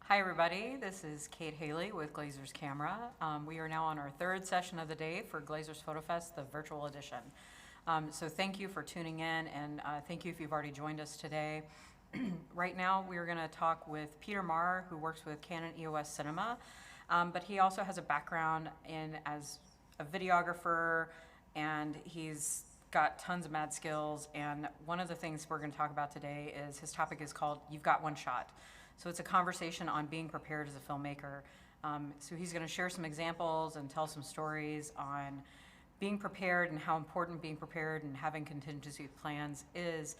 Hi everybody, this is Kate Haley with Glazer's Camera. We are now on our third session of the day for Glazer's Photo Fest, the virtual edition. So thank you for tuning in, and thank you if you've already joined us today. Right now we are going to talk with Peter Marr, who works with Canon EOS Cinema, but he also has a background as a videographer, and he's got tons of mad skills. And one of the things we're going to talk about today is his topic is called You've Got One Shot. So it's a conversation on being prepared as a filmmaker. So he's going to share some examples and tell some stories on being prepared and how important being prepared and having contingency plans is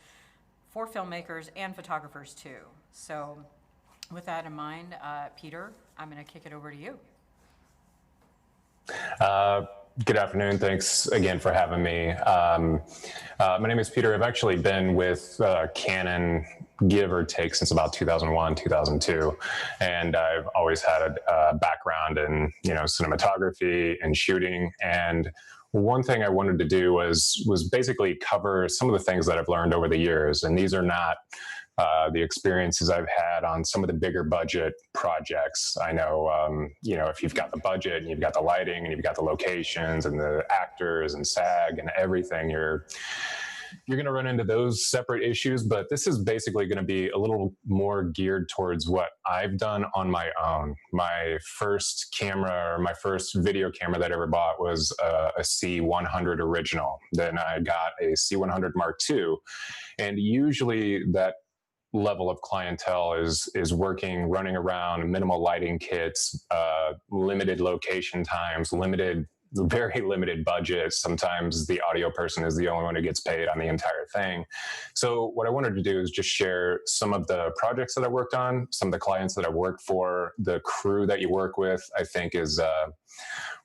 for filmmakers and photographers too. So with that in mind, Peter, I'm going to kick it over to you. Good afternoon. Thanks again for having me. My name is Peter. I've actually been with Canon, give or take, since about 2001, 2002. And I've always had a background in, cinematography and shooting. And one thing I wanted to do was basically cover some of the things that I've learned over the years. And these are not the experiences I've had on some of the bigger budget projects. I know, if you've got the budget and you've got the lighting and you've got the locations and the actors and SAG and everything, you're going to run into those separate issues. But this is basically going to be a little more geared towards what I've done on my own. My first camera, or my first video camera that I ever bought was a C100 original. Then I got a C100 Mark II. And usually that level of clientele is running around, minimal lighting kits, limited location times, very limited budgets. Sometimes the audio person is the only one who gets paid on the entire thing. So what I wanted to do is just share some of the projects that I worked on, some of the clients that I worked for, the crew that you work with. I think is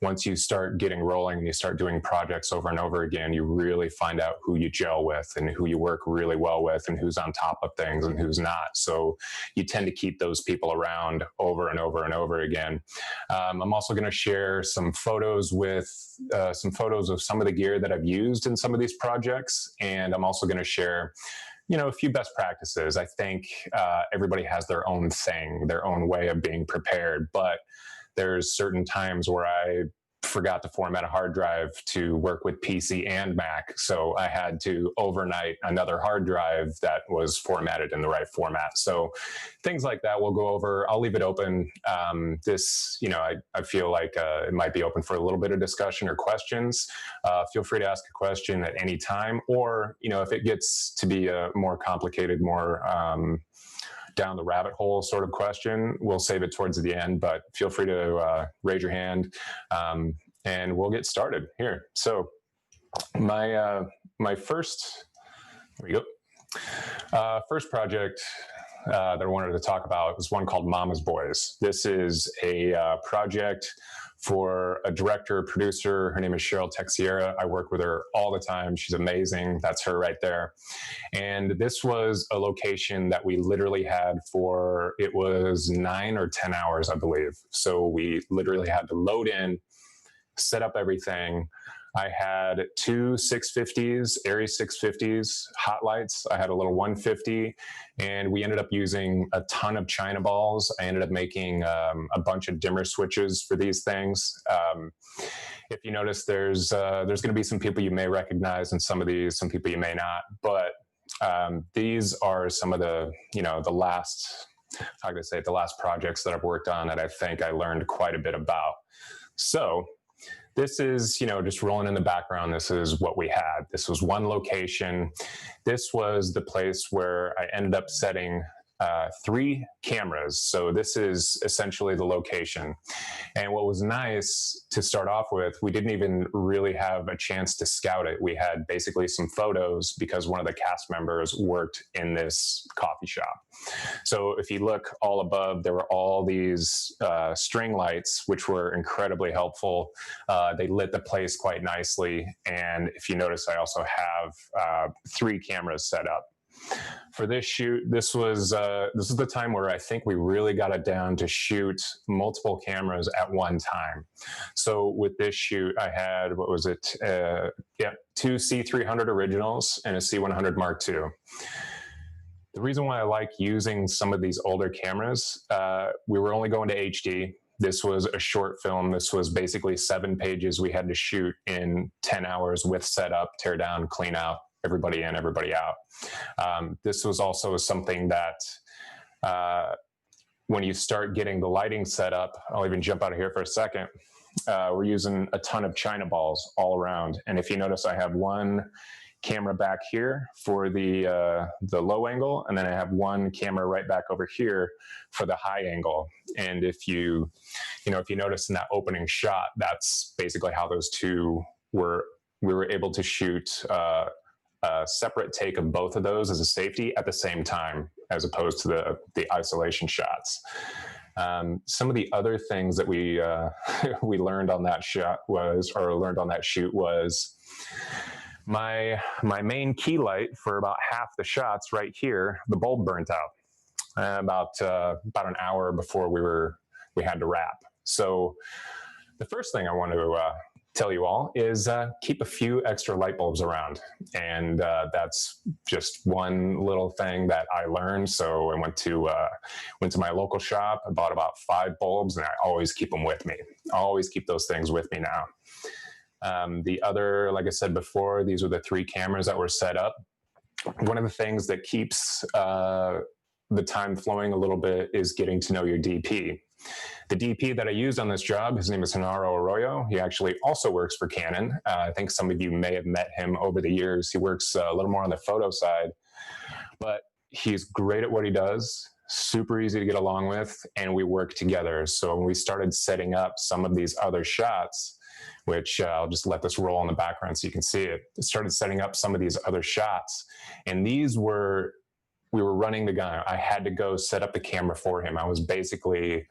once you start getting rolling and you start doing projects over and over again, you really find out who you gel with and who you work really well with and who's on top of things and who's not. So you tend to keep those people around over and over and over again. I'm also going to share some photos of some of the gear that I've used in some of these projects. And I'm also going to share a few best practices. I think everybody has their own thing, their own way of being prepared, but there's certain times where I forgot to format a hard drive to work with PC and Mac. So I had to overnight another hard drive that was formatted in the right format. So things like that we'll go over. I'll leave it open. I feel like it might be open for a little bit of discussion or questions. Feel free to ask a question at any time, or, if it gets to be a more complicated, more down the rabbit hole sort of question, we'll save it towards the end, but feel free to raise your hand and we'll get started here. So my first, there we go. First project that I wanted to talk about was one called Mommas Boys. This is a project for a director, producer. Her name is Cheryl Texiera. I work with her all the time. She's amazing. That's her right there. And this was a location that we literally had it was 9 or 10 hours, I believe. So we literally had to load in, set up everything. I had two 650s, Aries 650s, hot lights. I had a little 150, and we ended up using a ton of China balls. I ended up making a bunch of dimmer switches for these things. If you notice, there's going to be some people you may recognize in some of these, some people you may not. But these are some of the last projects that I've worked on that I think I learned quite a bit about. So this is, just rolling in the background. This is what we had. This was one location. This was the place where I ended up setting 3 cameras. So this is essentially the location. And what was nice to start off with, we didn't even really have a chance to scout it. We had basically some photos because one of the cast members worked in this coffee shop. So if you look all above, there were all these string lights, which were incredibly helpful. They lit the place quite nicely. And if you notice, I also have 3 cameras set up. For this shoot, this is the time where I think we really got it down to shoot multiple cameras at one time. So with this shoot, I had, 2 C300 originals and a C100 Mark II. The reason why I like using some of these older cameras, we were only going to HD. This was a short film. This was basically 7 pages we had to shoot in 10 hours with setup, tear down, clean out, everybody in, everybody out. This was also something that when you start getting the lighting set up, I'll even jump out of here for a second. We're using a ton of China balls all around. And if you notice, I have one camera back here for the low angle, and then I have one camera right back over here for the high angle. And if you notice in that opening shot, that's basically how those two we were able to shoot a separate take of both of those as a safety at the same time, as opposed to the isolation shots. Some of the other things that we we learned on that shoot was my main key light for about half the shots right here, the bulb burnt out about an hour before we had to wrap. So the first thing I want to tell you all is keep a few extra light bulbs around. And that's just one little thing that I learned. So I went to my local shop, I bought about 5 bulbs, and I always keep them with me. I always keep those things with me now. The other, like I said before, these are the 3 cameras that were set up. One of the things that keeps the time flowing a little bit is getting to know your DP. The DP that I used on this job, his name is Genaro Arroyo. He actually also works for Canon. I think some of you may have met him over the years. He works a little more on the photo side, but he's great at what he does, super easy to get along with, and we work together. So when we started setting up some of these other shots, which I'll just let this roll in the background so you can see it. Started setting up some of these other shots, and we were running the gun. I had to go set up the camera for him. I was basically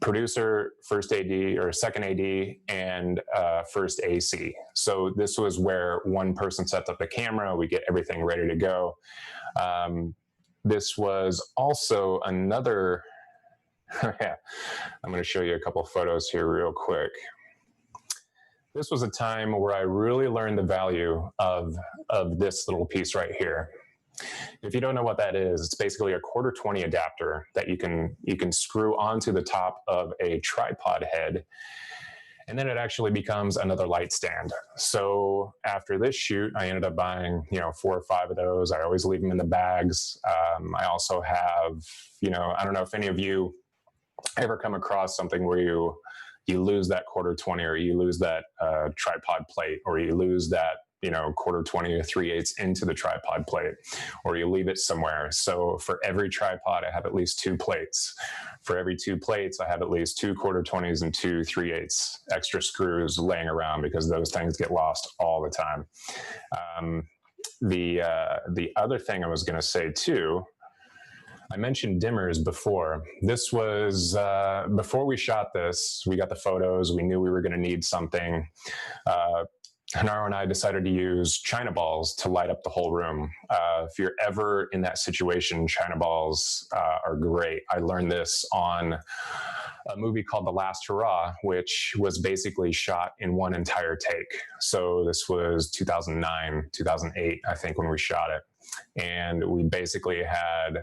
producer, first AD, or second AD, and first AC. So this was where one person sets up the camera, we get everything ready to go. This was also another, yeah, I'm going to show you a couple photos here real quick. This was a time where I really learned the value of this little piece right here. If you don't know what that is, it's basically a 1/4-20 adapter that you can screw onto the top of a tripod head, and then it actually becomes another light stand. So after this shoot, I ended up buying 4 or 5 of those. I always leave them in the bags. I also have, I don't know if any of you ever come across something where you lose that 1/4-20, or you lose that tripod plate, or you lose that 1/4-20 or 3/8 into the tripod plate, or you leave it somewhere. So for every tripod, I have at least 2 plates. For every 2 plates, I have at least 2 1/4-20s and 2 3/8 extra screws laying around, because those things get lost all the time. The other thing I was going to say too, I mentioned dimmers before. This was, before we shot this, we got the photos, we knew we were going to need something. Genaro and I decided to use China balls to light up the whole room. If you're ever in that situation, China balls are great. I learned this on a movie called The Last Hurrah, which was basically shot in one entire take. So this was 2009, 2008, I think, when we shot it. And we basically had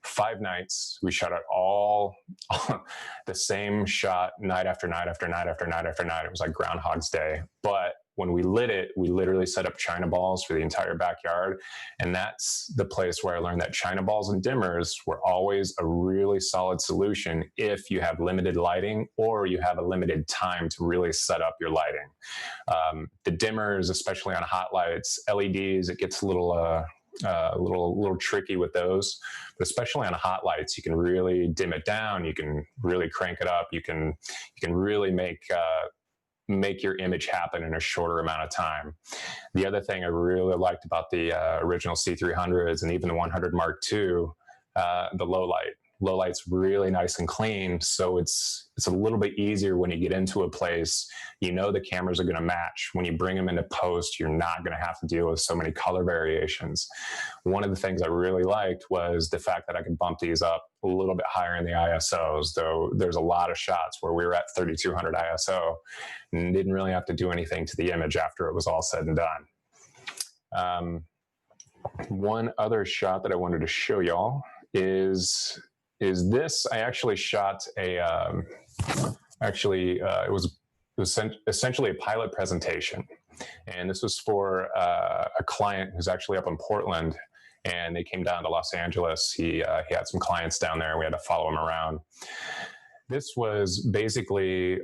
5 nights. We shot it all the same shot, night after night after night after night after night. It was like Groundhog's Day. But when we lit it, we literally set up China balls for the entire backyard. And that's the place where I learned that China balls and dimmers were always a really solid solution if you have limited lighting, or you have a limited time to really set up your lighting. The dimmers, especially on hot lights, LEDs, it gets a little tricky with those, but especially on hot lights, you can really dim it down. You can really crank it up. You can really make your image happen in a shorter amount of time. The other thing I really liked about the original C300s and even the 100 Mark II, the low light. Low light's really nice and clean, so it's a little bit easier when you get into a place. The cameras are going to match. When you bring them into post, you're not going to have to deal with so many color variations. One of the things I really liked was the fact that I could bump these up a little bit higher in the ISOs, though there's a lot of shots where we were at 3200 ISO and didn't really have to do anything to the image after it was all said and done. One other shot that I wanted to show y'all is this. I actually shot a it was essentially a pilot presentation, and this was for a client who's actually up in Portland, and they came down to Los Angeles. He had some clients down there. We had to follow him around. This was basically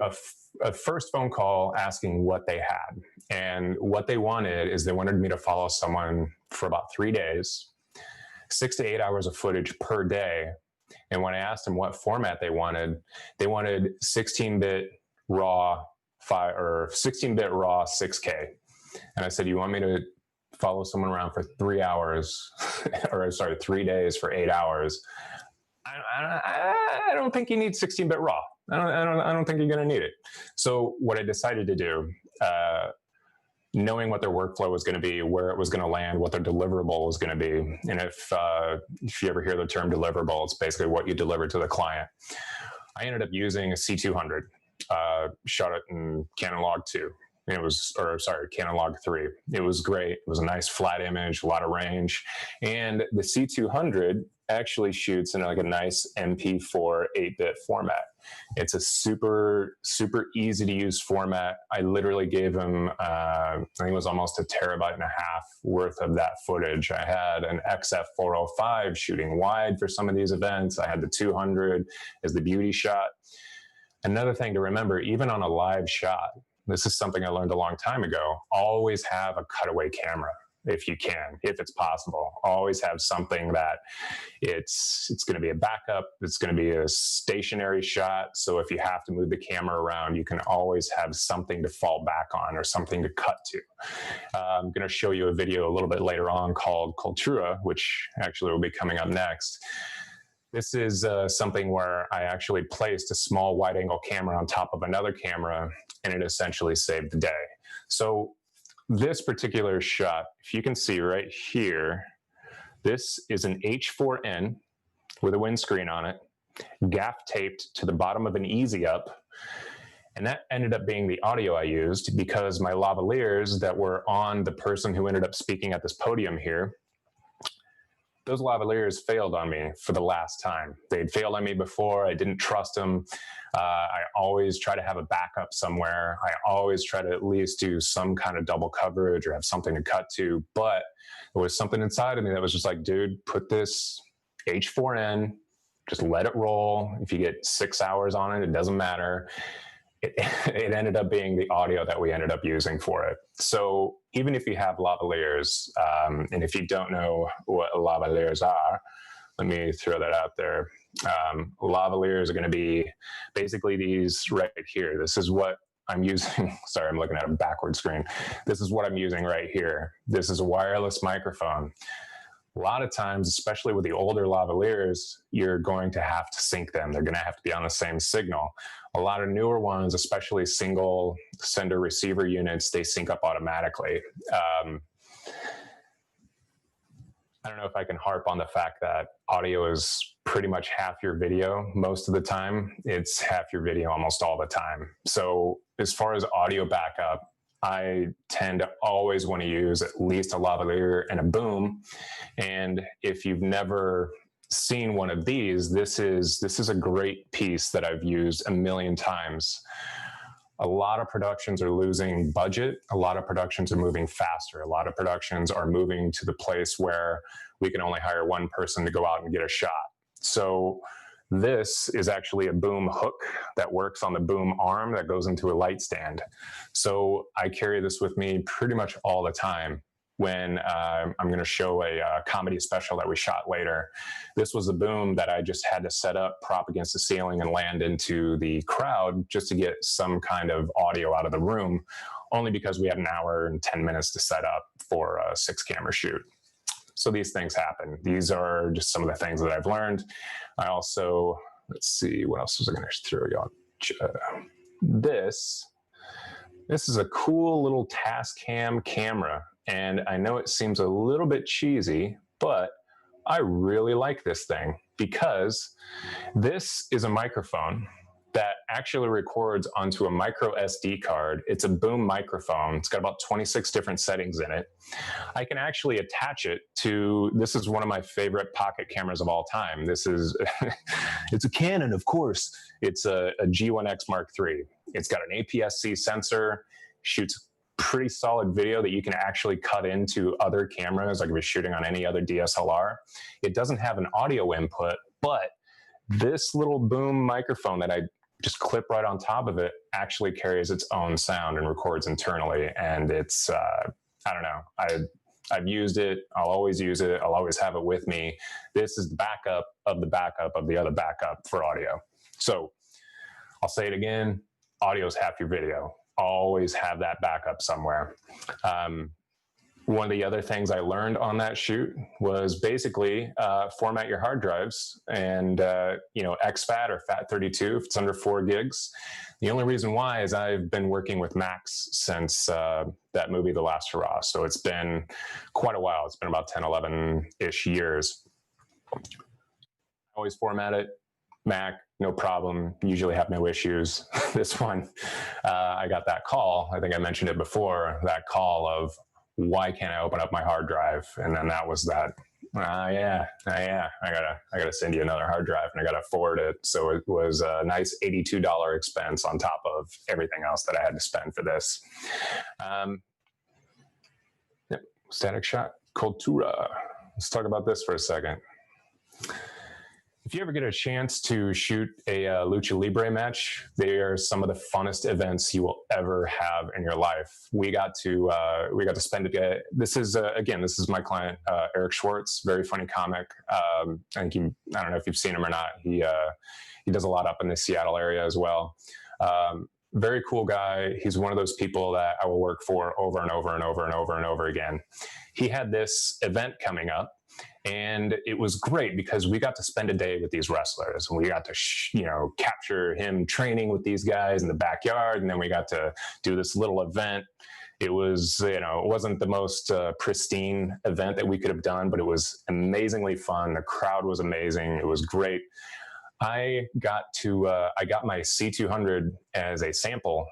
a first phone call asking what they had. And what they wanted is they wanted me to follow someone for about 3 days, 6 to 8 hours of footage per day. And when I asked them what format they wanted 16-bit raw 16-bit raw 6K. And I said, you want me to follow someone around for 3 hours, or sorry, 3 days for 8 hours? I don't think you need 16-bit raw. I don't think you're going to need it. So what I decided to do, knowing what their workflow was going to be, where it was going to land, what their deliverable was going to be, and if you ever hear the term deliverable, it's basically what you deliver to the client. I ended up using a C200, shot it in Canon Log 2. It was, or sorry, Canon Log 3. It was great. It was a nice flat image, a lot of range. And the C200 actually shoots in like a nice MP4 8-bit format. It's a super, super easy to use format. I literally gave him, I think it was almost 1.5 terabytes worth of that footage. I had an XF405 shooting wide for some of these events. I had the 200 as the beauty shot. Another thing to remember, even on a live shot, this is something I learned a long time ago, always have a cutaway camera if you can, if it's possible. Always have something that it's going to be a backup, it's going to be a stationary shot, so if you have to move the camera around, you can always have something to fall back on or something to cut to. I'm going to show you a video a little bit later on called Cultura, which actually will be coming up next. This is something where I actually placed a small wide-angle camera on top of another camera, and it essentially saved the day. So this particular shot, if you can see right here, this is an H4n with a windscreen on it, gaff taped to the bottom of an Easy Up, and that ended up being the audio I used because my lavaliers that were on the person who ended up speaking at this podium here, those lavaliers failed on me for the last time. They'd failed on me before. I didn't trust them. I always try to have a backup somewhere. I always try to at least do some kind of double coverage or have something to cut to. But there was something inside of me that was just like, dude, put this H4n, just let it roll. If you get 6 hours on it, it doesn't matter. It ended up being the audio that we ended up using for it. So even if you have lavaliers, and if you don't know what lavaliers are, let me throw that out there. Lavaliers are going to be basically these right here. This is what I'm using. Sorry, I'm looking at a backward screen. This is what I'm using right here. This is a wireless microphone. A lot of times, especially with the older lavaliers, you're going to have to sync them. They're going to have to be on the same signal. A lot of newer ones, especially single sender receiver units, they sync up automatically. I don't know if I can harp on the fact that audio is pretty much half your video most of the time. It's half your video almost all the time. So as far as audio backup, I tend to always want to use at least a lavalier and a boom. And if you've never seen one of these, this is a great piece that I've used a million times. A lot of productions are losing budget. A lot of productions are moving faster. A lot of productions are moving to the place where we can only hire one person to go out and get a shot. So this is actually a boom hook that works on the boom arm that goes into a light stand. So I carry this with me pretty much all the time when I'm going to show a comedy special that we shot later. This was a boom that I just had to set up, prop against the ceiling, and land into the crowd just to get some kind of audio out of the room, only because we had an hour and 10 minutes to set up for a 6-camera shoot. So these things happen. These are just some of the things that I've learned. I also, let's see, what else was I going to throw you on? This is a cool little Tascam camera. And I know it seems a little bit cheesy, but I really like this thing because this is a microphone that actually records onto a micro SD card. It's a boom microphone. It's got about 26 different settings in it. I can actually attach it to, this is one of my favorite pocket cameras of all time. This is, it's a Canon, of course. It's a G1X Mark III. It's got an APS-C sensor, shoots pretty solid video that you can actually cut into other cameras, like if you're shooting on any other DSLR. It doesn't have an audio input, but this little boom microphone that I just clip right on top of it actually carries its own sound and records internally. And it's, I don't know, I've used it. I'll always use it. I'll always have it with me. This is the backup of the backup of the other backup for audio. So I'll say it again, audio is half your video. Always have that backup somewhere. One of the other things I learned on that shoot was basically format your hard drives and, you know, exFAT or FAT32 if it's under 4 gigs. The only reason why is I've been working with Macs since that movie, The Last Hurrah. So it's been quite a while. It's been about 10, 11-ish years. I always format it. Mac, no problem. Usually have no issues. This one, I got that call. I think I mentioned it before, that call of, why can't I open up my hard drive? And then that was that, I gotta send you another hard drive and I gotta forward it. So it was a nice $82 expense on top of everything else that I had to spend for this. Yep. Static shot, Cultura. Let's talk about this for a second. If you ever get a chance to shoot a Lucha Libre match, they are some of the funnest events you will ever have in your life. We got to spend it. This is again, this is my client Eric Schwartz, very funny comic. I don't know if you've seen him or not. He does a lot up in the Seattle area as well. Very cool guy. He's one of those people that I will work for over and over and over and over and over again. He had this event coming up. And it was great because we got to spend a day with these wrestlers and we got to, capture him training with these guys in the backyard. And then we got to do this little event. It was, it wasn't the most pristine event that we could have done, but it was amazingly fun. The crowd was amazing. It was great. I got my C200 as a sample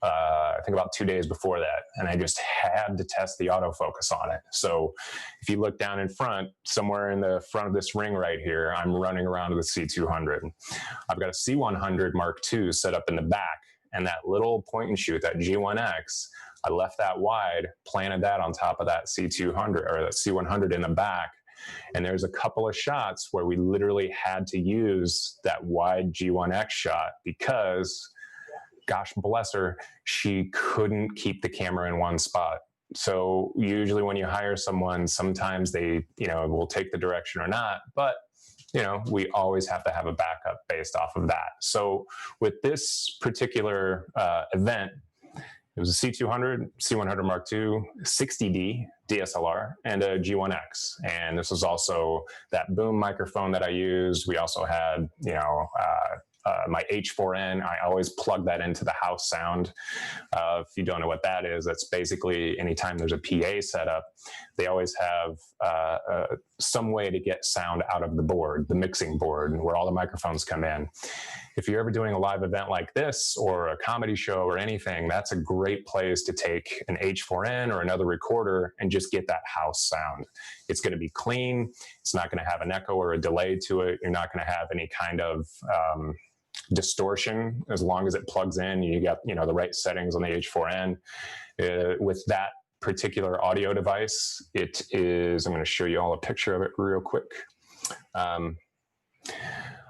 I think about 2 days before that. And I just had to test the autofocus on it. So if you look down in front, somewhere in the front of this ring right here, I'm running around with a C200. I've got a C100 Mark II set up in the back, and that little point and shoot, that G1X, I left that wide, planted that on top of that C200 or that C100 in the back. And there's a couple of shots where we literally had to use that wide G1X shot because, gosh bless her, she couldn't keep the camera in one spot. So usually when you hire someone, sometimes they, will take the direction or not, but we always have to have a backup based off of that. So with this particular event, it was a C200, C100 Mark II, 60D DSLR, and a G1X. And this was also that boom microphone that I used. We also had, my H4n. I always plug that into the house sound. If you don't know what that is, that's basically anytime there's a PA setup, they always have some way to get sound out of the board, the mixing board, where all the microphones come in. If you're ever doing a live event like this or a comedy show or anything, that's a great place to take an H4n or another recorder and just get that house sound. It's going to be clean. It's not going to have an echo or a delay to it. You're not going to have any kind of distortion as long as it plugs in. You got the right settings on the H4n. With that particular audio device, it is, I'm going to show you all a picture of it real quick.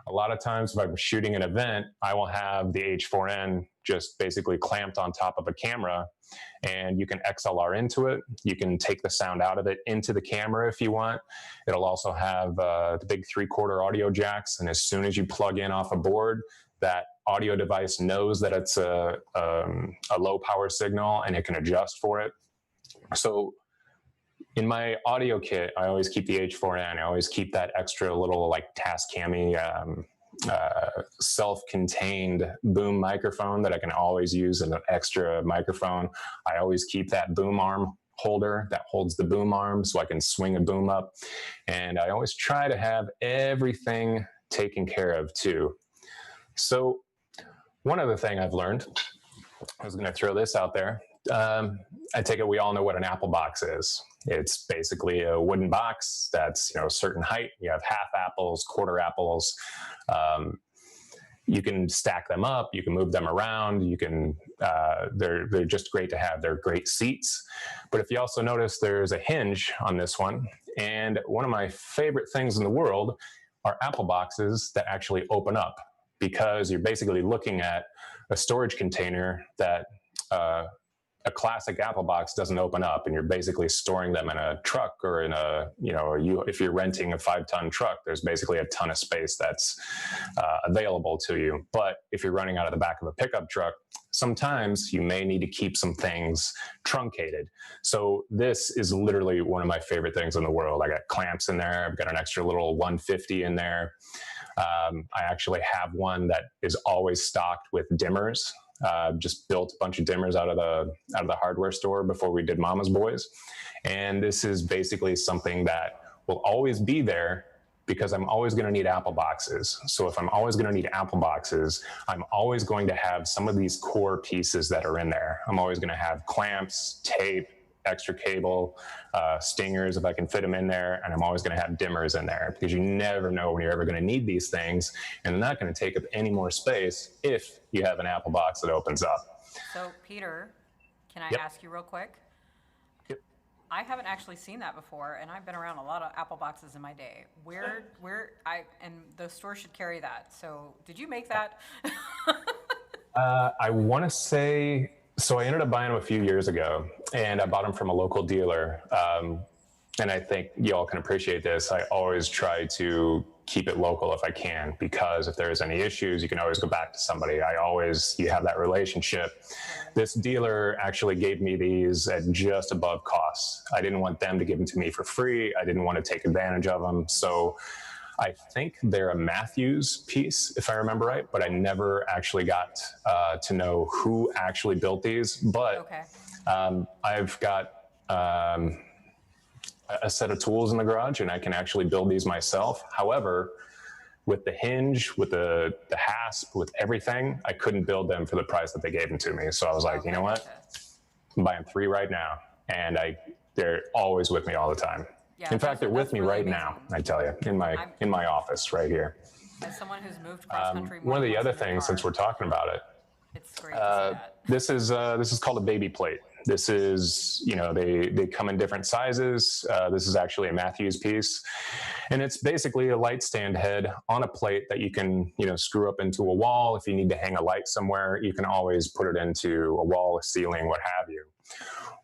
A lot of times if I'm shooting an event, I will have the H4n just basically clamped on top of a camera, and you can XLR into it. You can take the sound out of it into the camera if you want. It'll also have the big 3/4 audio jacks, and as soon as you plug in off a board, that audio device knows that it's a low power signal and it can adjust for it. So in my audio kit, I always keep the H4n. I always keep that extra little like Tascam self-contained boom microphone that I can always use as an extra microphone. I always keep that boom arm holder that holds the boom arm so I can swing a boom up. And I always try to have everything taken care of too. So One other thing I've learned, I was going to throw this out there. I take it we all know what an apple box is. It's basically a wooden box that's, a certain height. You have half apples, quarter apples. You can stack them up. You can move them around. You can. They're just great to have. They're great seats. But if you also notice, there's a hinge on this one. And one of my favorite things in the world are apple boxes that actually open up, because you're basically looking at a storage container that a classic Apple box doesn't open up, and you're basically storing them in a truck or in if you're renting a 5-ton truck, there's basically a ton of space that's available to you. But if you're running out of the back of a pickup truck, sometimes you may need to keep some things truncated. So this is literally one of my favorite things in the world. I got clamps in there. I've got an extra little 150 in there. I actually have one that is always stocked with dimmers. Just built a bunch of dimmers out of the hardware store before we did Mommas Boys. And this is basically something that will always be there, because I'm always going to need Apple boxes. So if I'm always going to need Apple boxes, I'm always going to have some of these core pieces that are in there. I'm always going to have clamps, tape, extra cable, stingers if I can fit them in there, and I'm always going to have dimmers in there, because you never know when you're ever going to need these things, and they're not going to take up any more space if you have an Apple box that opens up. So Peter, can I ask you real quick? Yep. I haven't actually seen that before, and I've been around a lot of Apple boxes in my day. And the store should carry that. So did you make that? I want to say, so I ended up buying them a few years ago, and I bought them from a local dealer. And I think you all can appreciate this. I always try to keep it local if I can, because if there's any issues, you can always go back to somebody. You have that relationship. This dealer actually gave me these at just above cost. I didn't want them to give them to me for free. I didn't want to take advantage of them. So I think they're a Matthews piece, if I remember right, but I never actually got to know who actually built these. But I've got a set of tools in the garage, and I can actually build these myself. However, with the hinge, with the hasp, with everything, I couldn't build them for the price that they gave them to me. So I was like, you know what? I'm buying 3 right now, and they're always with me all the time. Yeah, in fact, they're with me really right amazing. now, I tell you, in my office right here. As someone who's moved cross country, one of the other things, since we're talking about it, it's great to see that. this is called a baby plate. This is, they come in different sizes. This is actually a Matthews piece, and it's basically a light stand head on a plate that you can, screw up into a wall. If you need to hang a light somewhere, you can always put it into a wall, a ceiling, what have you.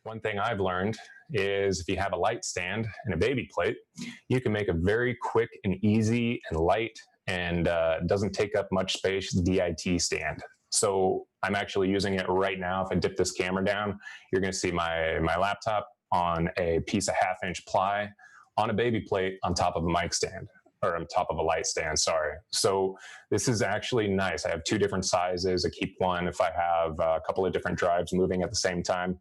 One thing I've learned is if you have a light stand and a baby plate, you can make a very quick and easy and light and doesn't take up much space DIT stand. So I'm actually using it right now. If I dip this camera down, you're going to see my laptop on a piece of 1/2-inch ply on a baby plate on top of a mic stand, or on top of a light stand, sorry. So this is actually nice. I have 2 different sizes. I keep one if I have a couple of different drives moving at the same time.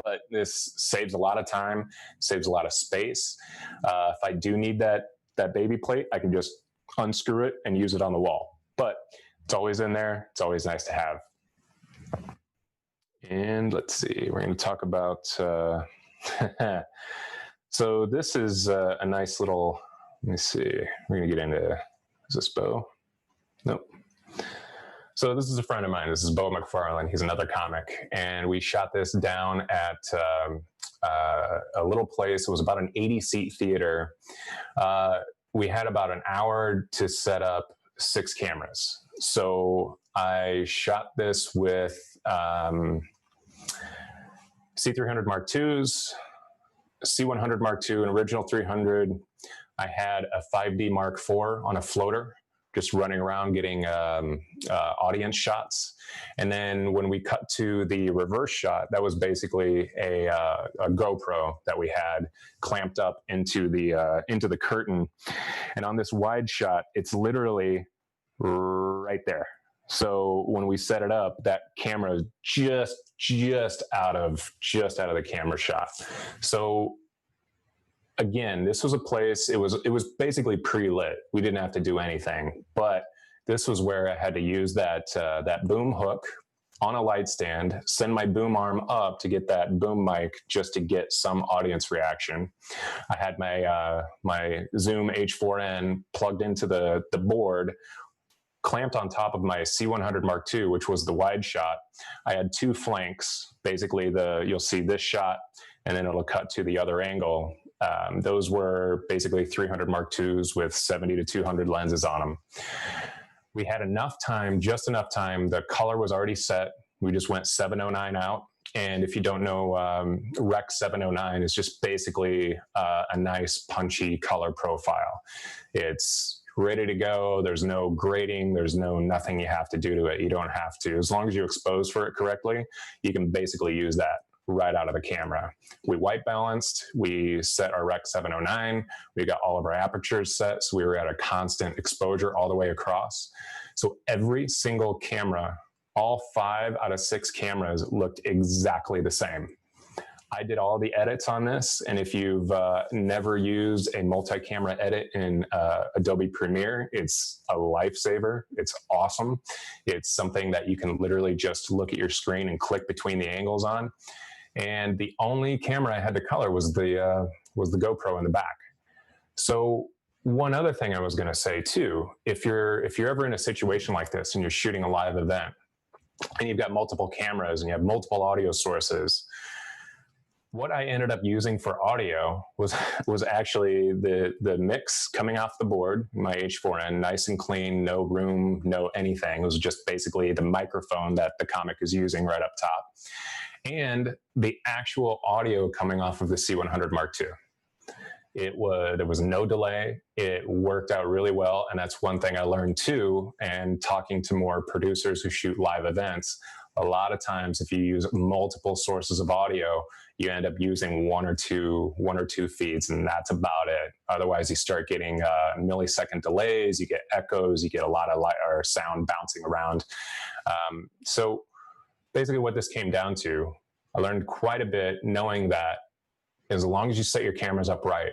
But this saves a lot of time, saves a lot of space. If I do need that baby plate, I can just unscrew it and use it on the wall. But it's always in there. It's always nice to have. And let's see, we're going to talk about, so this is a nice little, let me see, we're going to get into, is this Bo? Nope. So this is a friend of mine. This is Bo McFarland. He's another comic. And we shot this down at a little place. It was about an 80-seat theater. We had about an hour to set up 6 cameras. So I shot this with C300 Mark IIs, C100 Mark II, an original 300. I had a 5D Mark IV on a floater, just running around getting audience shots. And then when we cut to the reverse shot, that was basically a GoPro that we had clamped up into the curtain. And on this wide shot, it's literally right there. So when we set it up, that camera is just out of the camera shot. So again, this was a place, it was basically pre-lit. We didn't have to do anything, but this was where I had to use that, that boom hook on a light stand, send my boom arm up to get that boom mic just to get some audience reaction. I had my, my Zoom H4n plugged into the board, clamped on top of my C100 Mark II, which was the wide shot. I had two flanks, basically you'll see this shot, and then it'll cut to the other angle. Those were basically 300 Mark IIs with 70 to 200 lenses on them. We had enough time, just enough time. The color was already set. We just went 709 out. And if you don't know, Rec 709 is just basically a nice punchy color profile. It's ready to go. There's no grading. There's nothing you have to do to it. You don't have to. As long as you expose for it correctly, you can basically use that right out of the camera. We white balanced, we set our Rec 709, we got all of our apertures set, so we were at a constant exposure all the way across. So every single camera, all 5 out of 6 cameras looked exactly the same. I did all the edits on this, and if you've never used a multi-camera edit in Adobe Premiere, it's a lifesaver. It's awesome. It's something that you can literally just look at your screen and click between the angles on. And the only camera I had to color was the GoPro in the back. So one other thing I was going to say too, if you're ever in a situation like this and you're shooting a live event and you've got multiple cameras and you have multiple audio sources, what I ended up using for audio was actually the mix coming off the board, my H4n, nice and clean, no room, no anything. It was just basically the microphone that the comic is using right up top, and the actual audio coming off of the C100 Mark II. There was no delay. It worked out really well. And that's one thing I learned too. And talking to more producers who shoot live events, a lot of times if you use multiple sources of audio, you end up using one or two feeds, and that's about it. Otherwise, you start getting millisecond delays, you get echoes, you get a lot of light or sound bouncing around. So basically what this came down to, I learned quite a bit knowing that as long as you set your cameras up right,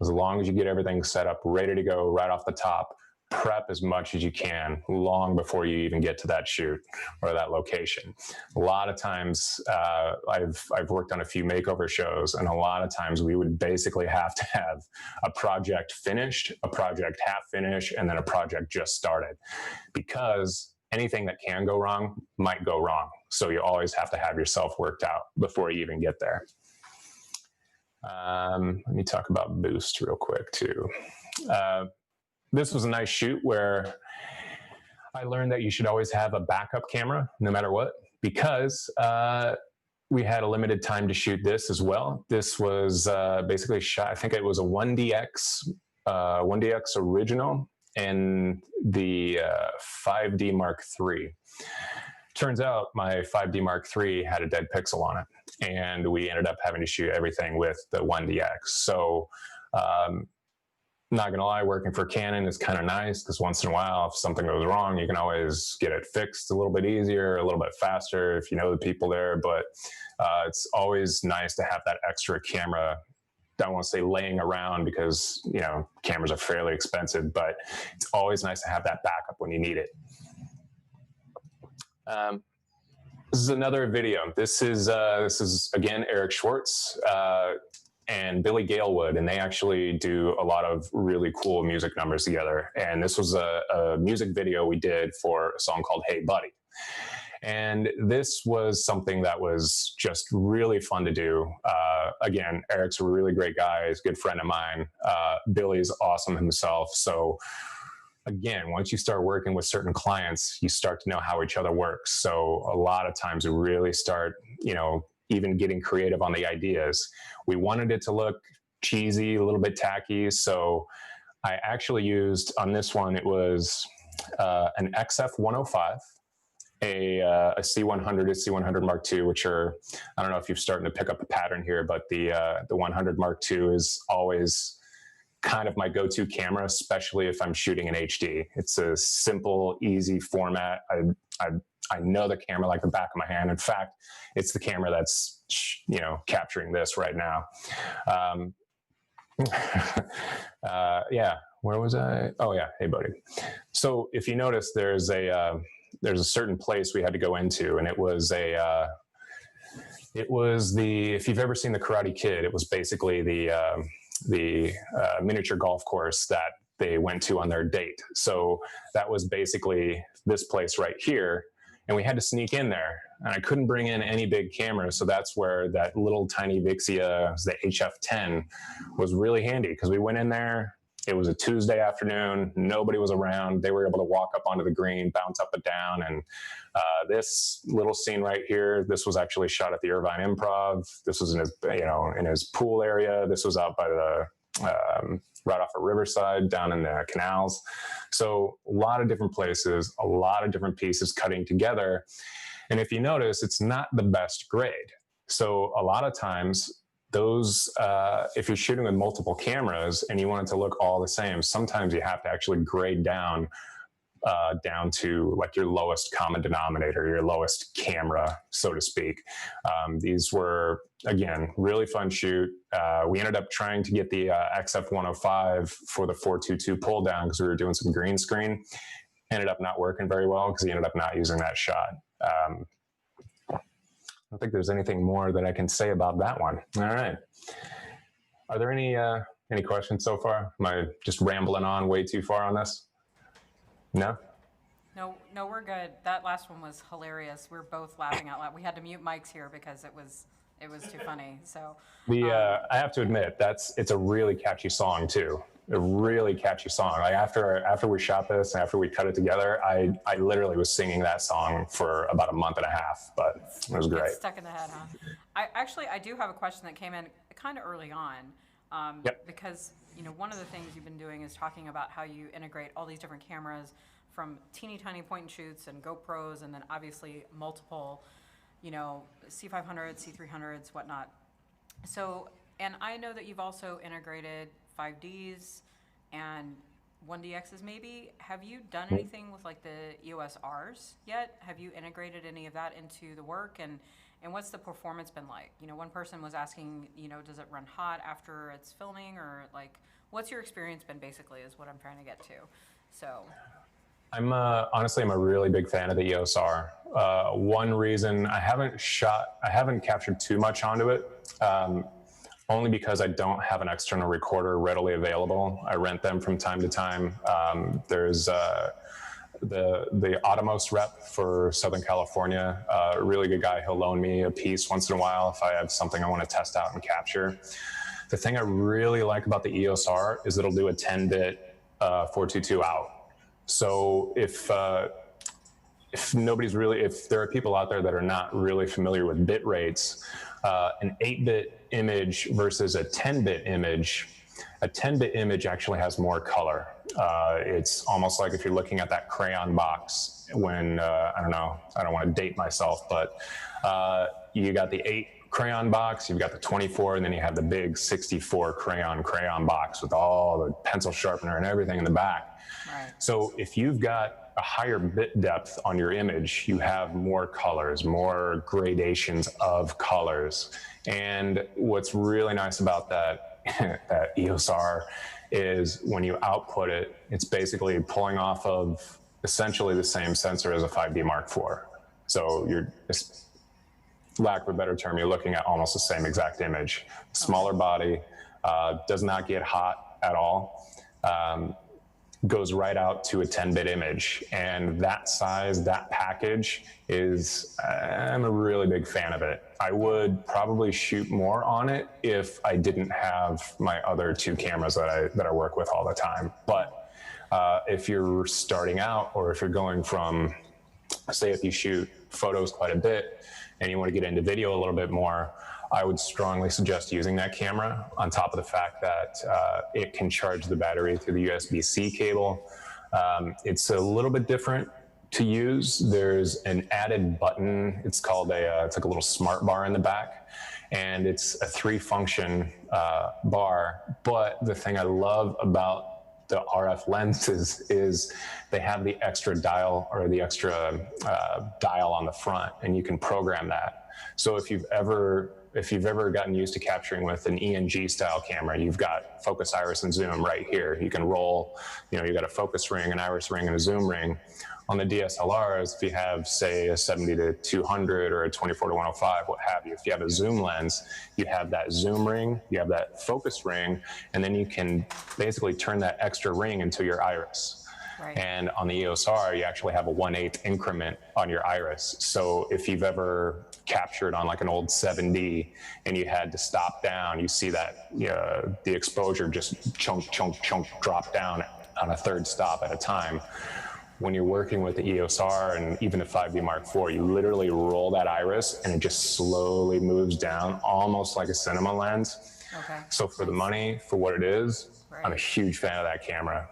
as long as you get everything set up, ready to go right off the top, prep as much as you can long before you even get to that shoot or that location. A lot of times, I've worked on a few makeover shows, and a lot of times we would basically have to have a project finished, a project half finished, and then a project just started, because anything that can go wrong might go wrong. So you always have to have yourself worked out before you even get there. Let me talk about boost real quick too. This was a nice shoot where I learned that you should always have a backup camera no matter what, because we had a limited time to shoot this as well. This was basically shot, I think it was a 1DX original and the 5D Mark III. Turns out my 5D Mark III had a dead pixel on it, and we ended up having to shoot everything with the 1DX. So not gonna lie, working for Canon is kind of nice, because once in a while, if something goes wrong, you can always get it fixed a little bit easier, a little bit faster if you know the people there. But it's always nice to have that extra camera. I won't say laying around, because you know cameras are fairly expensive, but it's always nice to have that backup when you need it. This is another video. This is again Eric Schwartz and Billy Galewood, and they actually do a lot of really cool music numbers together. And this was a music video we did for a song called Hey Buddy. And this was something that was just really fun to do. Again, Eric's a really great guy. He's a good friend of mine. Billy's awesome himself. So again, once you start working with certain clients, you start to know how each other works. So a lot of times we really start, you know, even getting creative on the ideas. We wanted it to look cheesy, a little bit tacky. So I actually used, on this one, it was an XF105, a C100, a C100 Mark II, which are, I don't know if you're starting to pick up a pattern here, but the 100 Mark II is always kind of my go-to camera, especially if I'm shooting in HD. It's a simple, easy format. I know the camera like the back of my hand. In fact, it's the camera that's, you know, capturing this right now. Yeah, where was I? Oh yeah, hey buddy. So if you notice, there's a certain place we had to go into, and it was if you've ever seen the Karate Kid, it was basically the miniature golf course that they went to on their date. So that was basically this place right here, and we had to sneak in there, and I couldn't bring in any big cameras, so that's where that little tiny Vixia, the HF10, was really handy, because we went in there. It was a Tuesday afternoon. Nobody was around. They were able to walk up onto the green, bounce up and down. And this little scene right here, this was actually shot at the Irvine Improv. This was in his, in his pool area. This was out by the right off of Riverside, down in the canals. So a lot of different places, a lot of different pieces cutting together. And if you notice, it's not the best grade. So a lot of times, those, if you're shooting with multiple cameras and you want it to look all the same, sometimes you have to actually grade down to like your lowest common denominator, your lowest camera, so to speak. These were, again, really fun shoot. We ended up trying to get the XF105 for the 422 pull down because we were doing some green screen. Ended up not working very well because he ended up not using that shot. I don't think there's anything more that I can say about that one. All right. Are there any questions so far? Am I just rambling on way too far on this? No? No, we're good. That last one was hilarious. We're both laughing out loud. We had to mute mics here because it was too funny. So I have to admit, it's a really catchy song too. A really catchy song. Like after we shot this and after we cut it together, I literally was singing that song for about a month and a half, but it was great. It's stuck in the head, huh? I do have a question that came in kind of early on, Yep. because one of the things you've been doing is talking about how you integrate all these different cameras, from teeny tiny point and shoots and GoPros, and then obviously multiple, C500s, C300s, whatnot. So, and I know that you've also integrated 5Ds and 1DXs maybe. Have you done anything with like the EOS Rs yet? Have you integrated any of that into the work? And what's the performance been like? One person was asking, does it run hot after it's filming, or like, what's your experience been basically is what I'm trying to get to. So honestly, I'm a really big fan of the EOS R. One reason I haven't captured too much onto it, only because I don't have an external recorder readily available. I rent them from time to time. There's the Atomos rep for Southern California, a really good guy. He'll loan me a piece once in a while if I have something I want to test out and capture. The thing I really like about the EOS R is it'll do a 10-bit 422 out. So if there are people out there that are not really familiar with bit rates, an 8-bit image versus a 10-bit image, a 10-bit image actually has more color. It's almost like if you're looking at that crayon box when, I don't know, I don't want to date myself, but you got the 8 crayon box, you've got the 24, and then you have the big 64 crayon box with all the pencil sharpener and everything in the back. Right. So if you've got a higher bit depth on your image, you have more colors, more gradations of colors. And what's really nice about that, that EOS R is when you output it, it's basically pulling off of essentially the same sensor as a 5D Mark IV. So you're, lack of a better term, you're looking at almost the same exact image. Smaller body, does not get hot at all. Goes right out to a 10-bit image, and that size, that package is, I'm a really big fan of it. I would probably shoot more on it if I didn't have my other 2 cameras that I work with all the time. But if you're starting out, or if you're going from, say if you shoot photos quite a bit and you want to get into video a little bit more, I would strongly suggest using that camera, on top of the fact that it can charge the battery through the USB-C cable. It's a little bit different to use. There's an added button. It's called it's like a little smart bar in the back, and it's a 3-function bar. But the thing I love about the RF lenses is they have the extra dial, or the extra dial on the front, and you can program that. So if you've ever if you've ever gotten used to capturing with an ENG style camera, you've got focus, iris, and zoom right here. You can roll, you've got a focus ring, an iris ring, and a zoom ring. On the DSLRs, if you have, say, a 70 to 200 or a 24 to 105, what have you, if you have a zoom lens, you have that zoom ring, you have that focus ring, and then you can basically turn that extra ring into your iris. Right. And on the EOS R, you actually have a 1/8 increment on your iris. So if you've ever captured on like an old 7D and you had to stop down, you see that the exposure just chunk, chunk, chunk drop down on a third stop at a time. When you're working with the EOS R and even the 5D Mark IV, you literally roll that iris and it just slowly moves down, almost like a cinema lens. Okay. So for the money, for what it is, right. I'm a huge fan of that camera.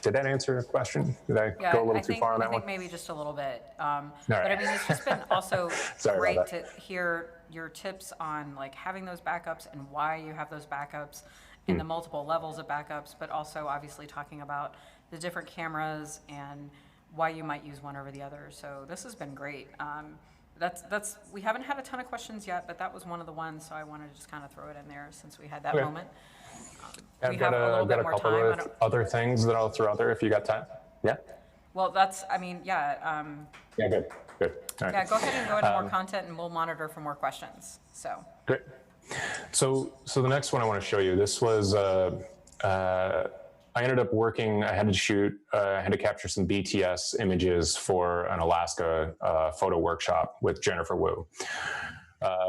Did that answer your question? Did I go a little too far on that one? I think maybe just a little bit. But I mean, it's just been also great to hear your tips on like having those backups and why you have those backups and the multiple levels of backups, but also obviously talking about the different cameras and why you might use one over the other. So this has been great. We haven't had a ton of questions yet, but that was one of the ones, so I wanted to just kind of throw it in there since we had that moment. I've got a couple of other things that I'll throw out there if you got time. Yeah? Well, yeah, good. All right. Yeah, go ahead and go into more content and we'll monitor for more questions. So great. So the next one I want to show you, this was, I ended up working, I had to capture some BTS images for an Alaska photo workshop with Jennifer Wu.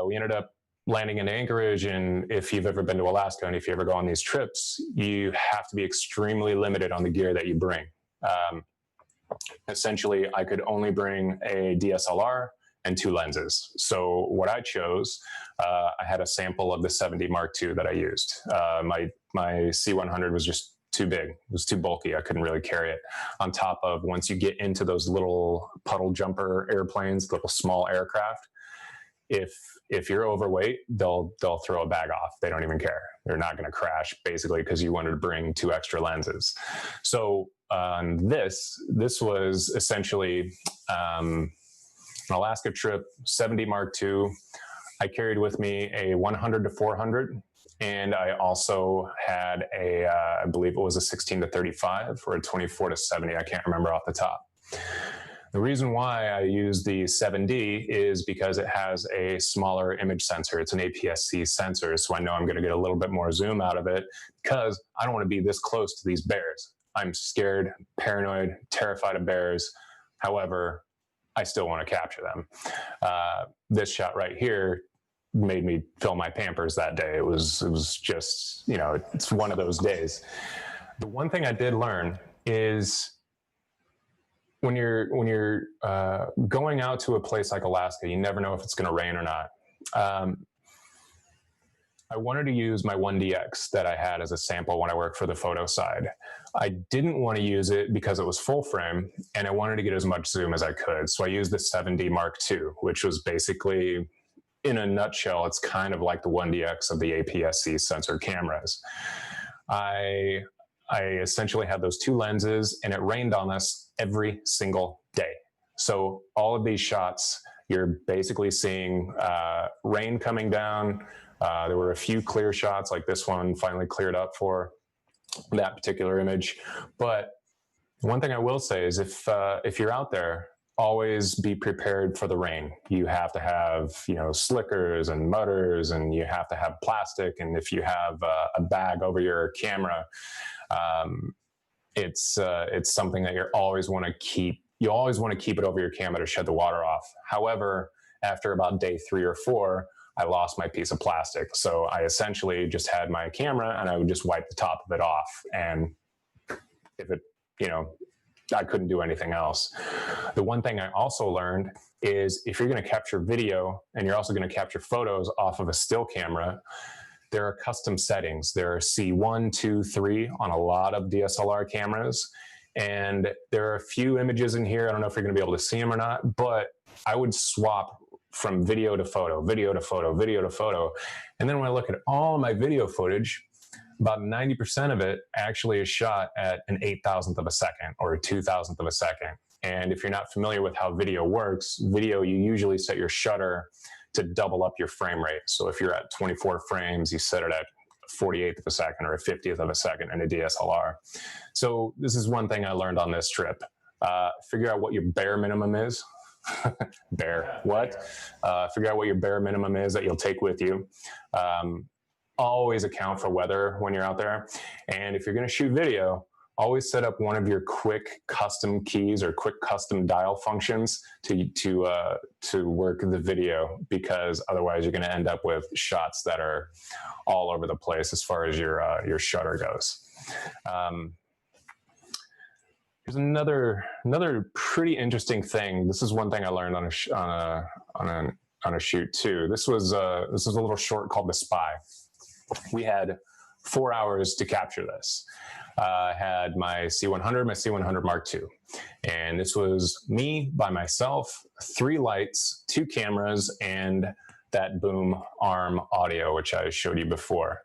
We ended up landing in Anchorage, and if you've ever been to Alaska and if you ever go on these trips, you have to be extremely limited on the gear that you bring. Essentially, I could only bring a DSLR and 2 lenses. So what I chose, I had a sample of the 7D Mark II that I used. My C100 was just too big. It was too bulky. I couldn't really carry it. On top of, once you get into those little puddle jumper airplanes, little small aircraft, if you're overweight, they'll throw a bag off. They don't even care. They're not going to crash, basically, because you wanted to bring 2 extra lenses. So this was essentially an Alaska trip, 7D Mark II. I carried with me a 100 to 400. And I also had I believe it was a 16 to 35 or a 24 to 70. I can't remember off the top. The reason why I use the 7D is because it has a smaller image sensor. It's an APS-C sensor, so I know I'm going to get a little bit more zoom out of it because I don't want to be this close to these bears. I'm scared, paranoid, terrified of bears. However, I still want to capture them. This shot right here made me fill my Pampers that day. It was just, it's one of those days. The one thing I did learn is when you're going out to a place like Alaska, you never know if it's going to rain or not. I wanted to use my 1DX that I had as a sample when I worked for the photo side. I didn't want to use it because it was full frame and I wanted to get as much zoom as I could. So I used the 7D Mark II, which was basically, in a nutshell, it's kind of like the 1DX of the APS-C sensor cameras. I essentially had those 2 lenses and it rained on us every single day. So all of these shots, you're basically seeing rain coming down. There were a few clear shots, like this one finally cleared up for that particular image. But one thing I will say is if you're out there, always be prepared for the rain. You have to have, slickers and mudders, and you have to have plastic. And if you have a bag over your camera, it's something that you always want to keep. You always want to keep it over your camera to shed the water off. However, after about day 3 or 4, I lost my piece of plastic. So I essentially just had my camera and I would just wipe the top of it off. And if it, I couldn't do anything else. The one thing I also learned is if you're going to capture video and you're also going to capture photos off of a still camera, there are custom settings. There are C1, 2, 3 on a lot of DSLR cameras. And there are a few images in here. I don't know if you're going to be able to see them or not, but I would swap from video to photo, video to photo, video to photo. And then when I look at all my video footage, about 90% of it actually is shot at an 8,000th of a second or a 2,000th of a second. And if you're not familiar with how video works, video, you usually set your shutter to double up your frame rate. So if you're at 24 frames, you set it at 48th of a second or a 50th of a second in a DSLR. So this is one thing I learned on this trip. Figure out what your bare minimum is. Figure out what your bare minimum is that you'll take with you. Always account for weather when you're out there. And if you're going to shoot video, always set up one of your quick custom keys or quick custom dial functions to work the video, because otherwise you're going to end up with shots that are all over the place as far as your shutter goes. Here's another pretty interesting thing. This is one thing I learned on a shoot too. This was a little short called The Spy. We had 4 hours to capture this. I had my C100, my C100 Mark II. And this was me by myself, 3 lights, 2 cameras, and that boom arm audio, which I showed you before.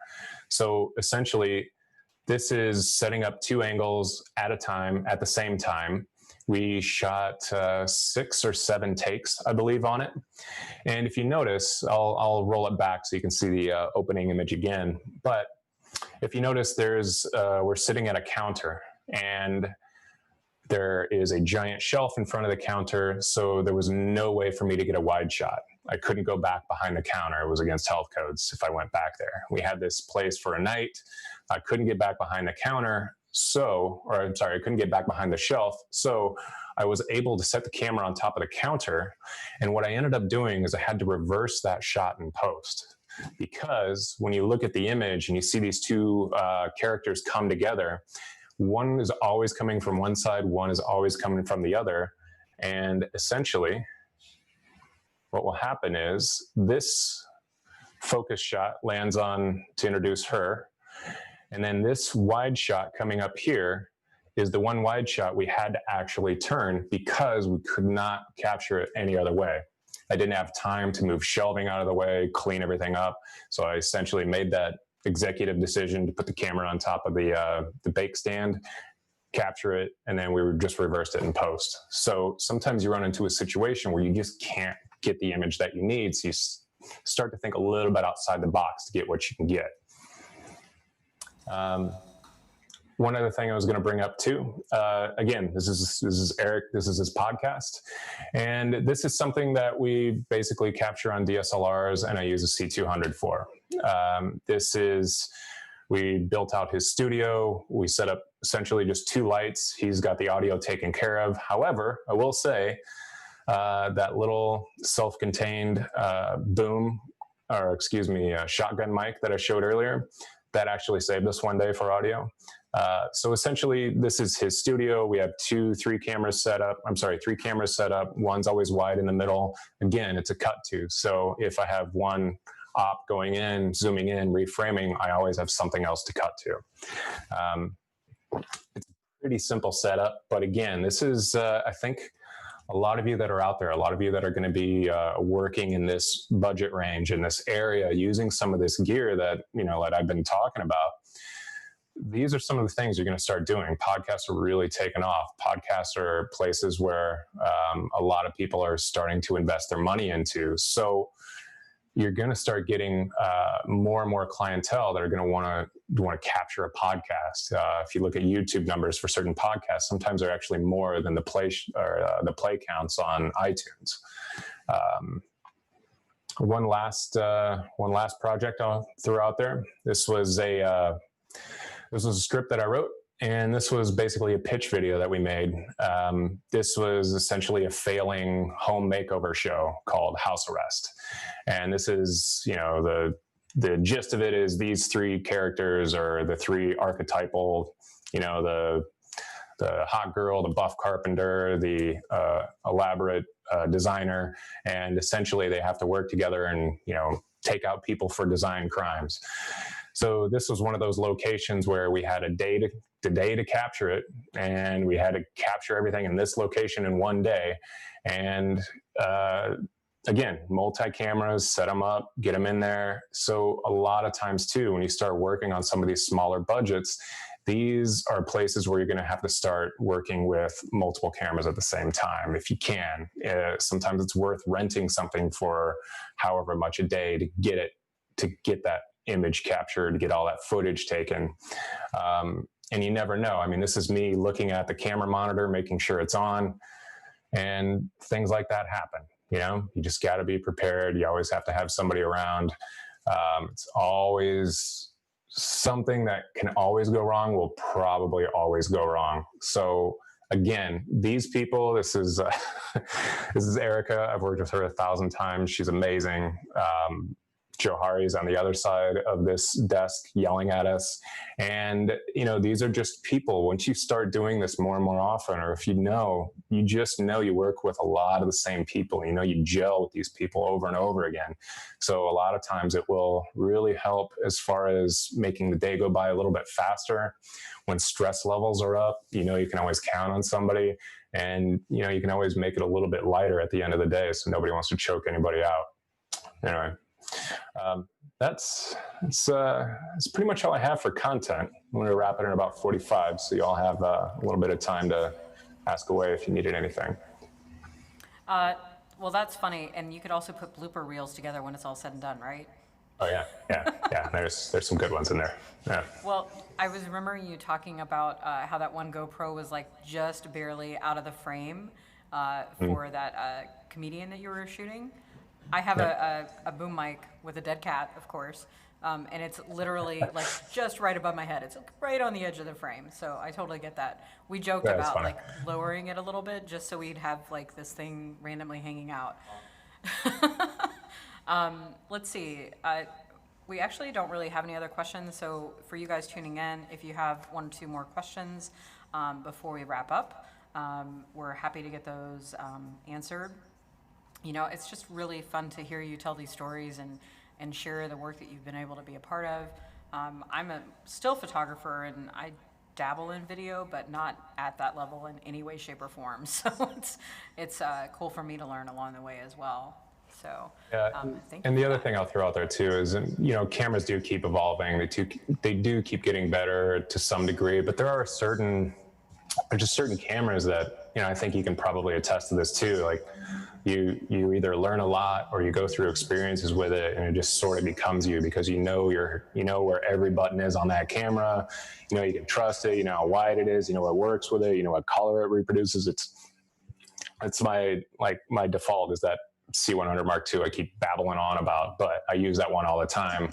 So essentially, this is setting up 2 angles at a time, at the same time. We shot 6 or 7 takes, I believe, on it. And if you notice, I'll roll it back so you can see the opening image again. But if you notice, we're sitting at a counter, and there is a giant shelf in front of the counter, so there was no way for me to get a wide shot. I couldn't go back behind the counter. It was against health codes if I went back there. We had this place for a night. I couldn't get back behind the counter, I couldn't get back behind the shelf, so I was able to set the camera on top of the counter, and what I ended up doing is I had to reverse that shot in post. Because when you look at the image and you see these 2 characters come together, one is always coming from one side, one is always coming from the other. And essentially, what will happen is this focus shot lands on to introduce her. And then this wide shot coming up here is the one wide shot we had to actually turn because we could not capture it any other way. I didn't have time to move shelving out of the way, clean everything up. So I essentially made that executive decision to put the camera on top of the bake stand, capture it, and then we just reversed it in post. So sometimes you run into a situation where you just can't get the image that you need. So you start to think a little bit outside the box to get what you can get. One other thing I was going to bring up too, again, this is Eric, this is his podcast, and this is something that we basically capture on DSLRs, and I use a C200 for. We built out his studio, we set up essentially just 2 lights, he's got the audio taken care of. However, I will say that little self-contained shotgun mic that I showed earlier, that actually saved us one day for audio. So essentially, this is his studio. We have 3 cameras set up. One's always wide in the middle. Again, it's a cut to. So if I have one op going in, zooming in, reframing, I always have something else to cut to. It's a pretty simple setup. But again, this is, I think, a lot of you that are out there, a lot of you that are going to be working in this budget range, in this area, using some of this gear that, that I've been talking about. These are some of the things you're going to start doing. Podcasts are really taking off. Podcasts are places where a lot of people are starting to invest their money into. So you're going to start getting more and more clientele that are going to want to capture a podcast. If you look at YouTube numbers for certain podcasts, sometimes they're actually more than the play counts on iTunes. One last project I'll throw out there. This was a script that I wrote, and this was basically a pitch video that we made. This was essentially a failing home makeover show called House Arrest. And this is, the gist of it is these 3 characters are the 3 archetypal, the hot girl, the buff carpenter, the elaborate designer, and essentially they have to work together and, take out people for design crimes. So this was one of those locations where we had a day to capture it, and we had to capture everything in this location in one day. And again, multi-cameras, set them up, get them in there. So a lot of times too, when you start working on some of these smaller budgets, these are places where you're going to have to start working with multiple cameras at the same time if you can. Sometimes it's worth renting something for however much a day to get that image captured, to get all that footage taken. And you never know. I mean, this is me looking at the camera monitor, making sure it's on, and things like that happen. You know, you just got to be prepared. You always have to have somebody around. It's always something that can always go wrong, will probably always go wrong. So again, these people, this is this is Erica. I've worked with her 1,000 times. She's amazing. Johari's on the other side of this desk yelling at us. And, you know, these are just people. Once you start doing this more and more often, or if you just know you work with a lot of the same people, you know, you gel with these people over and over again. So a lot of times it will really help as far as making the day go by a little bit faster. When stress levels are up, you know, you can always count on somebody, and, you know, you can always make it a little bit lighter at the end of the day, so nobody wants to choke anybody out. Anyway. That's pretty much all I have for content. I'm going to wrap it in about 45, so you all have a little bit of time to ask away if you needed anything. Well, that's funny, and you could also put blooper reels together when it's all said and done, right? Oh yeah. There's some good ones in there. Yeah. Well, I was remembering you talking about how that one GoPro was like just barely out of the frame for that comedian that you were shooting. I have a boom mic with a dead cat, of course, and it's literally like just right above my head. It's right on the edge of the frame, so I totally get that. We joked about like lowering it a little bit just so we'd have like this thing randomly hanging out. Let's see. We actually don't really have any other questions, so for you guys tuning in, if you have 1 or 2 more questions before we wrap up, we're happy to get those answered. You know, it's just really fun to hear you tell these stories and share the work that you've been able to be a part of. I'm a still photographer, and I dabble in video, but not at that level in any way, shape, or form. So it's cool for me to learn along the way as well. So thank you. And the other thing I'll throw out there too is, you know, cameras do keep evolving. They do keep getting better to some degree, but there are just certain cameras that, you know, I think you can probably attest to this too. Like you either learn a lot or you go through experiences with it, and it just sort of becomes you, because you know where every button is on that camera. You know, you can trust it. You know how wide it is. You know what works with it. You know what color it reproduces. It's my default is that C100 Mark II I keep babbling on about, but I use that one all the time.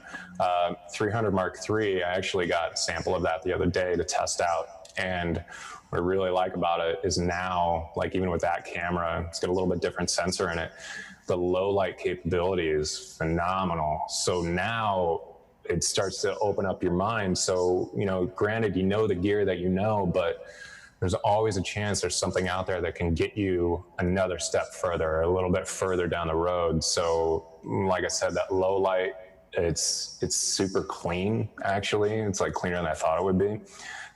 300 Mark III, I actually got a sample of that the other day to test out, and what I really like about it is now, like even with that camera, it's got a little bit different sensor in it. The low light capability is phenomenal. So now it starts to open up your mind. So, you know, granted, you know the gear that you know, but there's always a chance there's something out there that can get you another step further, a little bit further down the road. So like I said, that low light, it's super clean, actually. It's like cleaner than I thought it would be.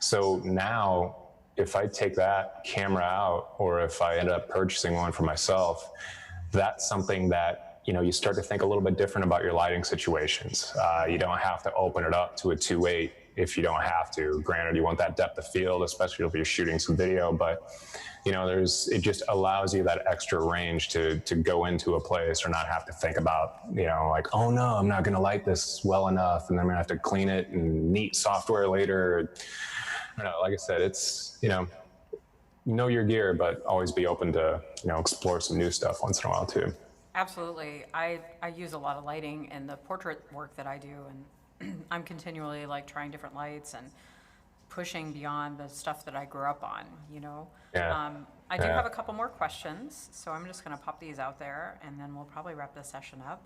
So now, if I take that camera out, or if I end up purchasing one for myself, that's something that, you know, you start to think a little bit different about your lighting situations. You don't have to open it up to a 2.8 if you don't have to. Granted, you want that depth of field, especially if you're shooting some video, but, you know, it just allows you that extra range to go into a place or not have to think about, you know, like, oh no, I'm not going to light this well enough, and then I'm going to have to clean it and neat software later. I don't know, like I said, it's, you know your gear, but always be open to, you know, explore some new stuff once in a while too. Absolutely. I use a lot of lighting in the portrait work that I do, and I'm continually like trying different lights and pushing beyond the stuff that I grew up on, you know. Yeah. I do have a couple more questions, so I'm just going to pop these out there, and then we'll probably wrap this session up.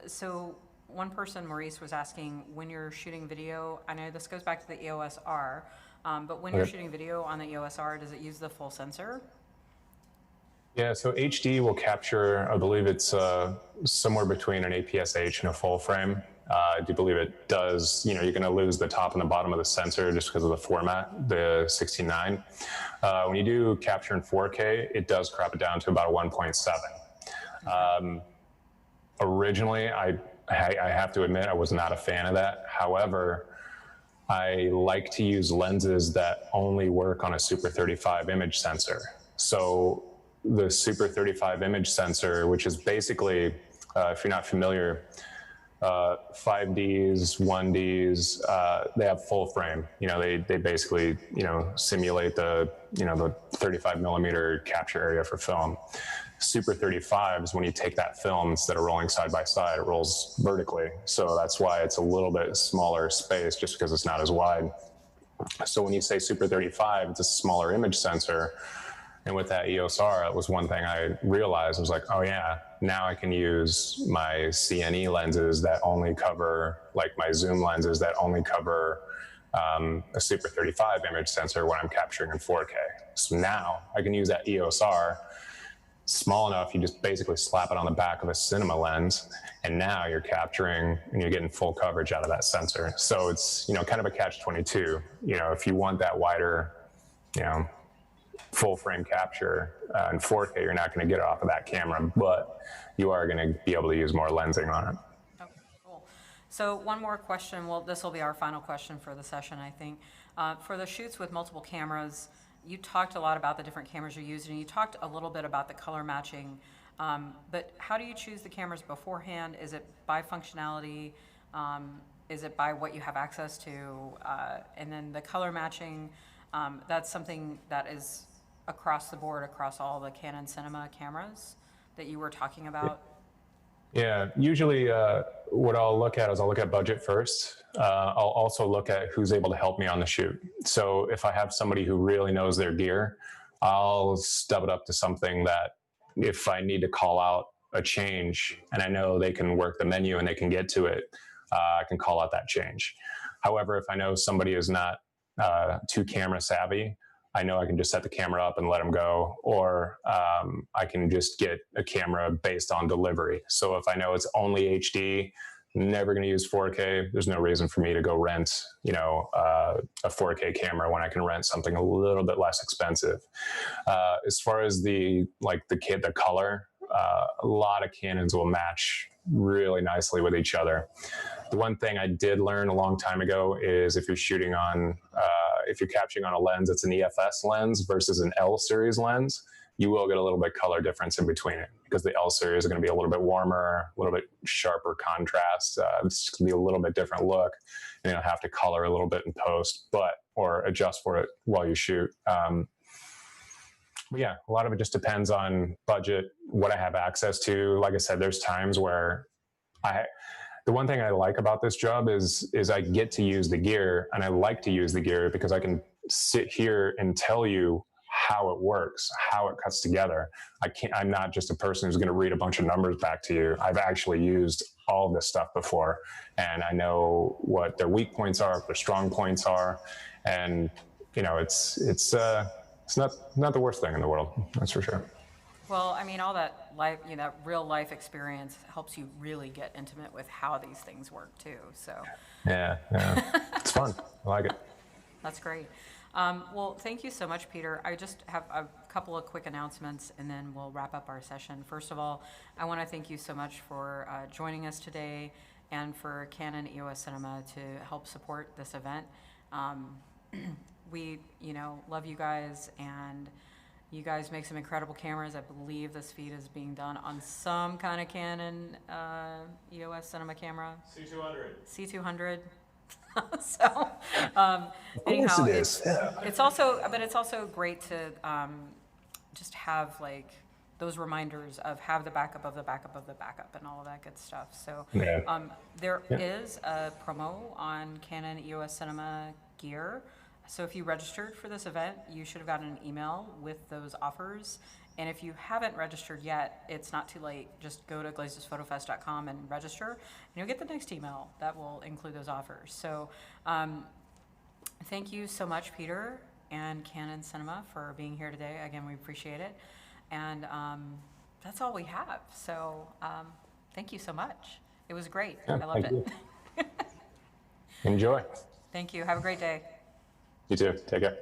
So one person, Maurice, was asking, when you're shooting video, I know this goes back to the EOS R, but when you're shooting video on the EOS R, does it use the full sensor? Yeah, so HD will capture, I believe it's somewhere between an APS-H and a full frame. I do believe it does, you know, you're going to lose the top and the bottom of the sensor just because of the format, the 16:9. When you do capture in 4K, it does crop it down to about a 1.7. Originally, I have to admit, I was not a fan of that. However, I like to use lenses that only work on a Super 35 image sensor. So the Super 35 image sensor, which is basically, if you're not familiar, 5Ds, 1Ds, they have full frame. They basically, simulate the 35 millimeter capture area for film. Super 35s, when you take that film, instead of rolling side by side, it rolls vertically. So that's why it's a little bit smaller space, just because it's not as wide. So when you say Super 35, it's a smaller image sensor. And with that EOS R, it was one thing I realized. I was like, oh yeah, now I can use my CNE lenses that only cover, like my zoom lenses that only cover a Super 35 image sensor when I'm capturing in 4K. So now I can use that EOS R, small enough, you just basically slap it on the back of a cinema lens, and now you're capturing and you're getting full coverage out of that sensor. So it's, kind of a catch-22. If you want that wider, full frame capture in 4K, you're not going to get it off of that camera, but you are going to be able to use more lensing on it. Okay, cool. So one more question. Well, this will be our final question for the session, I think. For the shoots with multiple cameras, you talked a lot about the different cameras you're using, and you talked a little bit about the color matching, but how do you choose the cameras beforehand? Is it by functionality? Is it by what you have access to? And then the color matching, that's something that is across the board, across all the Canon cinema cameras that you were talking about? Yeah, usually what I'll look at is I'll look at budget first. I'll also look at who's able to help me on the shoot. So if I have somebody who really knows their gear, I'll stub it up to something that if I need to call out a change and I know they can work the menu and they can get to it, I can call out that change. However, if I know somebody is not too camera savvy, I know I can just set the camera up and let them go, or I can just get a camera based on delivery. So if I know it's only HD, never going to use 4K, there's no reason for me to go rent, a 4K camera when I can rent something a little bit less expensive. As far as the color, a lot of Canons will match really nicely with each other. The one thing I did learn a long time ago is if you're shooting on, if you're capturing on a lens that's an EFS lens versus an L series lens, you will get a little bit color difference in between it, because the L series is going to be a little bit warmer, a little bit sharper contrast. It's going to be a little bit different look, and you'll have to color a little bit in post, or adjust for it while you shoot. But yeah, a lot of it just depends on budget, what I have access to. Like I said, there's times where the one thing I like about this job is I get to use the gear, and I like to use the gear because I can sit here and tell you how it works, how it cuts together. I'm not just a person who's going to read a bunch of numbers back to you. I've actually used all this stuff before, and I know what their weak points are, what their strong points are, and it's not the worst thing in the world, that's for sure. Well, I mean, all that life, real life experience helps you really get intimate with how these things work too. So yeah, it's fun. I like it. That's great. Well, thank you so much, Peter. I just have a couple of quick announcements, and then we'll wrap up our session. First of all, I want to thank you so much for joining us today, and for Canon EOS Cinema to help support this event. We, love you guys, and you guys make some incredible cameras. I believe this feed is being done on some kind of Canon EOS Cinema camera. C200. So, anyhow, it's also great to just have those reminders of have the backup of the backup of the backup and all of that good stuff. So, there is a promo on Canon EOS Cinema gear. So if you registered for this event, you should have gotten an email with those offers. And if you haven't registered yet, it's not too late. Just go to glazersphotofest.com and register, and you'll get the next email that will include those offers. So thank you so much, Peter and Canon Cinema, for being here today. Again, we appreciate it. And that's all we have. So thank you so much. It was great. I loved it. Enjoy. Thank you. Have a great day. You too. Take care.